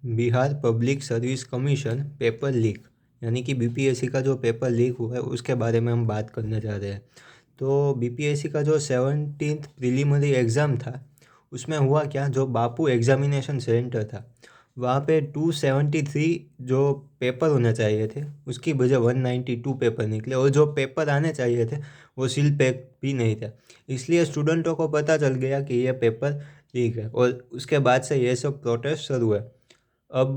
Bihar public service commission paper leak यानी कि BPSC का जो पेपर लीक हुआ है उसके बारे में हम बात करने जा रहे हैं। तो बीपीएससी का जो 17th प्रीलिमिनरी एग्ज़ाम था उसमें हुआ क्या, जो बापू एग्जामिनेशन सेंटर था वहाँ पे 273 जो पेपर होने चाहिए थे उसकी बजाय 192 पेपर निकले, और जो पेपर आने चाहिए थे वो सील पैक भी नहीं था। इसलिए स्टूडेंटों को पता चल गया कि ये पेपर लीक है, और उसके बाद से ये सब प्रोटेस्ट शुरू है। अब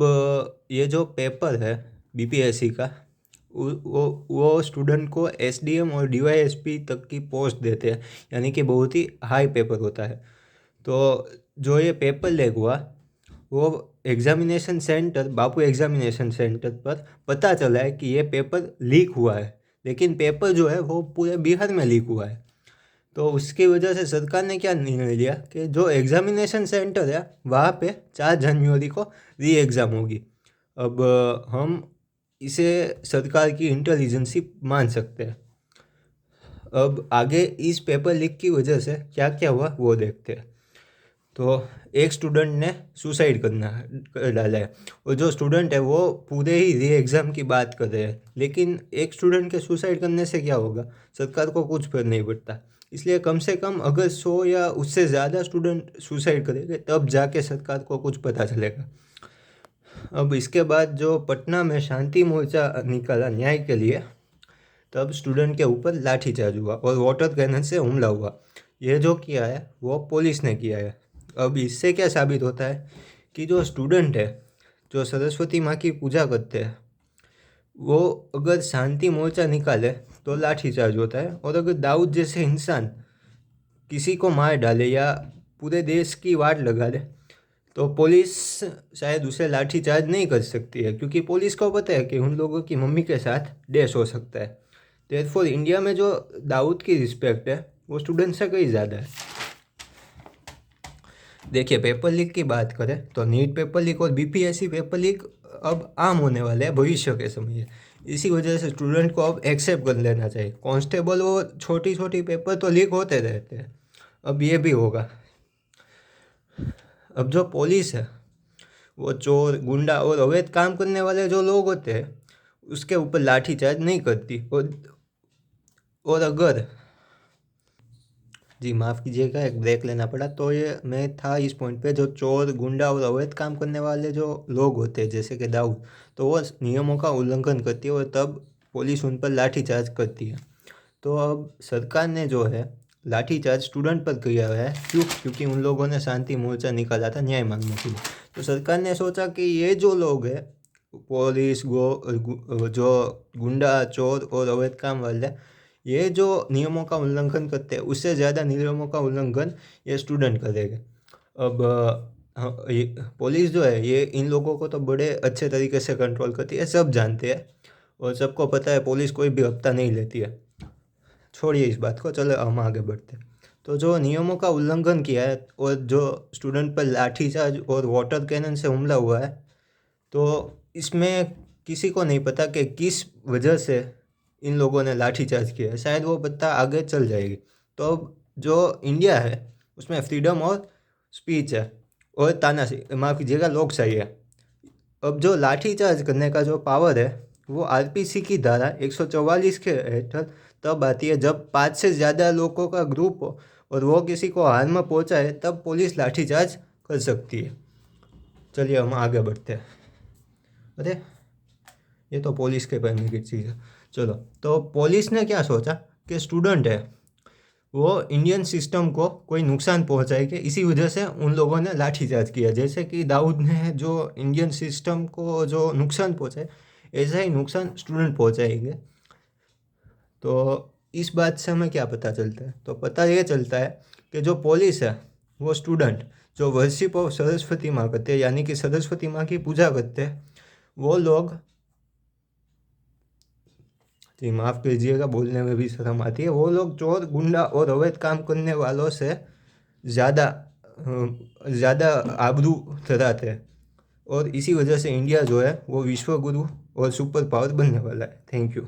ये जो पेपर है बीपीएससी का, वो स्टूडेंट को एसडीएम और डीवाईएसपी तक की पोस्ट देते हैं, यानी कि बहुत ही हाई पेपर होता है। तो जो ये पेपर लीक हुआ वो एग्जामिनेशन सेंटर, बापू एग्जामिनेशन सेंटर पर पता चला है कि ये पेपर लीक हुआ है, लेकिन पेपर जो है वो पूरे बिहार में लीक हुआ है। तो उसकी वजह से सरकार ने क्या निर्णय लिया कि जो एग्जामिनेशन सेंटर है वहाँ पे 4 जनवरी को री एग्ज़ाम होगी। अब हम इसे सरकार की इंटेलिजेंसी मान सकते हैं। अब आगे इस पेपर लीक की वजह से क्या क्या हुआ वो देखते हैं। तो एक स्टूडेंट ने सुसाइड कर डाला है, और जो स्टूडेंट है वो पूरे ही री एग्ज़ाम की बात कर रहे हैं, लेकिन एक स्टूडेंट के सुसाइड करने से क्या होगा, सरकार को कुछ फर्क नहीं पड़ता। इसलिए कम से कम अगर 100 या उससे ज़्यादा स्टूडेंट सुसाइड करेंगे तब जाके सरकार को कुछ पता चलेगा। अब इसके बाद जो पटना में शांति मोर्चा निकाला न्याय के लिए, तब स्टूडेंट के ऊपर लाठीचार्ज हुआ और वाटर कैनन से हमला हुआ। ये जो किया है वो पुलिस ने किया है। अब इससे क्या साबित होता है कि जो स्टूडेंट है, जो सरस्वती माँ की पूजा करते हैं, वो अगर शांति मोर्चा निकाले तो लाठीचार्ज होता है, और अगर दाऊद जैसे इंसान किसी को मार डाले या पूरे देश की वाट लगा दे तो पुलिस शायद उसे लाठीचार्ज नहीं कर सकती है, क्योंकि पुलिस को पता है कि उन लोगों की मम्मी के साथ डैश हो सकता है। देयरफॉर इंडिया में जो दाऊद की रिस्पेक्ट है वो स्टूडेंट से कहीं ज़्यादा है। देखिए, पेपर लीक की बात करें तो नीट पेपर लीक और बीपीएससी पेपर लीक अब आम होने वाले हैं भविष्य के समय। इसी वजह से स्टूडेंट को अब एक्सेप्ट कर लेना चाहिए। कांस्टेबल वो छोटी छोटी पेपर तो लीक होते रहते हैं, अब ये भी होगा। अब जो पुलिस है वो चोर, गुंडा और अवैध काम करने वाले जो लोग होते हैं उसके ऊपर लाठीचार्ज नहीं करती। और अगर, जी माफ़ कीजिएगा, एक ब्रेक लेना पड़ा। तो ये मैं था इस पॉइंट पे, जो चोर, गुंडा और अवैध काम करने वाले जो लोग होते हैं जैसे कि दाऊद, तो वो नियमों का उल्लंघन करती है और तब पुलिस उन पर लाठीचार्ज करती है। तो अब सरकार ने जो है लाठीचार्ज स्टूडेंट पर किया है, क्योंकि उन लोगों ने शांति मोर्चा निकाला था न्याय मांगने के लिए। तो सरकार ने सोचा कि ये जो लोग हैं, पुलिस, जो गुंडा, चोर और अवैध काम वाले, ये जो नियमों का उल्लंघन करते हैं उससे ज़्यादा नियमों का उल्लंघन ये स्टूडेंट करेंगे। अब पुलिस जो है ये इन लोगों को तो बड़े अच्छे तरीके से कंट्रोल करती है, सब जानते हैं और सबको पता है पुलिस कोई भी हफ्ता नहीं लेती है। छोड़िए इस बात को, चलो हम आगे बढ़ते हैं। तो जो नियमों का उल्लंघन किया है और जो स्टूडेंट पर लाठीचार्ज और वाटर कैनन से हमला हुआ है, तो इसमें किसी को नहीं पता कि किस वजह से इन लोगों ने लाठीचार्ज किया है। शायद वो पता आगे चल जाएगी। तो अब जो इंडिया है उसमें फ्रीडम और स्पीच है और तानाशाही, माफ़ कीजिएगा, लोकशाही है। अब जो लाठीचार्ज करने का जो पावर है वो आरपीसी की धारा 144 के हेठल तब आती है जब 5 से ज़्यादा लोगों का ग्रुप हो और वो किसी को हार्म में पहुंचाए, तब पुलिस लाठीचार्ज कर सकती है। चलिए हम आगे बढ़ते हैं। अरे, ये तो पुलिस के पहनने की चीज़ है। चलो, तो पुलिस ने क्या सोचा कि स्टूडेंट है वो इंडियन सिस्टम को कोई नुकसान पहुंचाएंगे, इसी वजह से उन लोगों ने लाठीचार्ज किया। जैसे कि दाऊद ने जो इंडियन सिस्टम को जो नुकसान पहुंचाए, ऐसा ही नुकसान स्टूडेंट पहुंचाएंगे। तो इस बात से हमें क्या पता चलता है, तो पता ये चलता है कि जो पुलिस है वो स्टूडेंट जो वर्शिप ऑफ सरस्वती माँ करते हैं, यानी कि सरस्वती माँ की पूजा करते हैं, वो लोग, जी माफ़ कीजिएगा बोलने में भी शर्म आती है, वो लोग चोर, गुंडा और अवैध काम करने वालों से ज़्यादा ज़्यादा आबरू धराते हैं। और इसी वजह से इंडिया जो है वो विश्व गुरु और सुपर पावर बनने वाला है। Thank you.